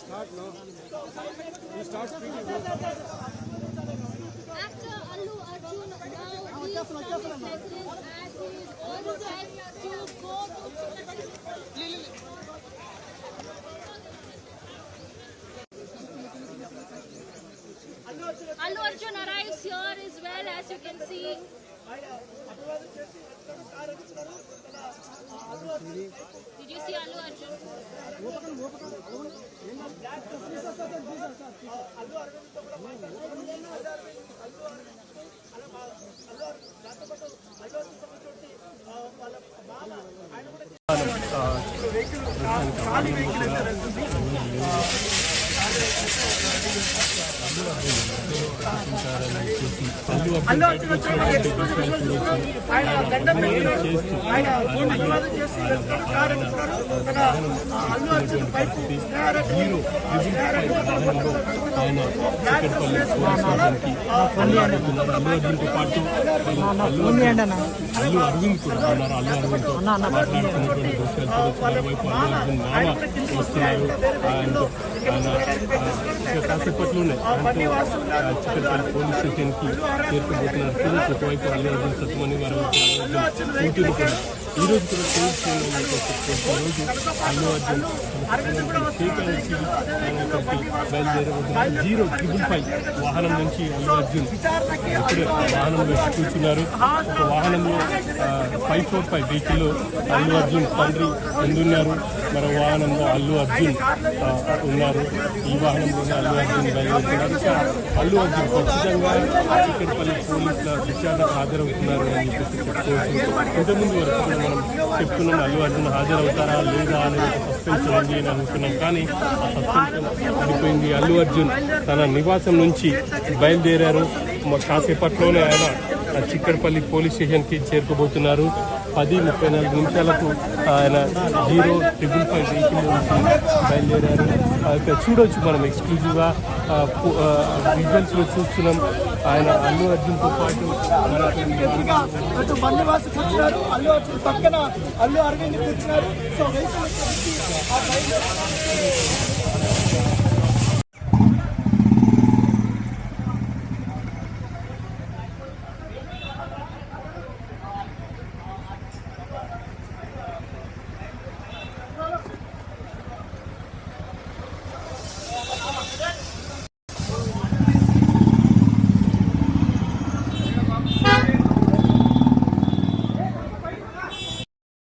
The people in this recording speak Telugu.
Start now. You start speaking. After Allu Arjun, now he is coming president as he is all the time to go to Allu Arjun arrives here as well, as you can see. Did you see Allu Arjun? Allu Arjun ఆయన దండం పెట్టి ఆయన అభివాదం చేసి అల్లు అర్జున్ పైపు అల్లు అర్జున్తో పాటు అల్లు అరవింద్ కూడా ఉన్నారు. అల్లు అరవింద్తో మాట్లాడుతున్నటువంటి దృశ్యాలు వైపు అల్లు అర్జున్ మామ వస్తున్నారు. కాసేపట్లోనే చిక్కడపల్లి పోలీస్ స్టేషన్కి చేరుకోబోతున్నారు. చూడొచ్చు ఒకవైపు అల్లు అర్జున్ సత్యమణి గారు ఈ రోజు కూడా పోలీస్ రోజు అల్లు అర్జున్ బయలుదేరబోతున్నారు. 055 వాహనం నుంచి అల్లు అర్జున్ ఇప్పుడే వాహనంలో కూర్చున్నారు. ఒక వాహనంలో 545 వెహికల్లో అల్లు అర్జున్ తండ్రి ముందున్నారు. మరో వాహనంలో అల్లు అర్జున్ ఉన్నారు. ఈ వాహనంలోనే అల్లు అర్జున్ బయలుదేరుతున్నారు. అల్లు అర్జున్ ఖచ్చితంగా చిక్కడపల్లి పోలీసుల విచారణకు హాజరవుతున్నారు అని చెప్పేసి చెప్పుకోవచ్చు. ఇంతకుముందు వరకు మనం చెప్తున్నాం అల్లు అర్జున్ హాజరవుతారా లేదా అనేది సస్పెన్స్ ఉంది అని అనుకున్నాం. కానీ ఆ సస్పెన్స్ పడిపోయింది. అల్లు అర్జున్ తన నివాసం నుంచి బయలుదేరారు. కాసేపట్లోనే ఆయన చిక్కడపల్లి పోలీస్ స్టేషన్కి చేరుకోబోతున్నారు. 10:34 నిమిషాలకు ఆయన 055 వెహికల్ బయలుదేరారు. ఇక్కడ చూడొచ్చు మనం ఎక్స్క్లూజివ్గా విజువల్స్లో చూస్తున్నాం. ఆయన అల్లు అర్జున్తో పాటు బండివాసు కూర్చున్నారు. అల్లు అర్జున్ పక్కన అల్లు అరవింద్ కూర్చున్నారు. So vehicle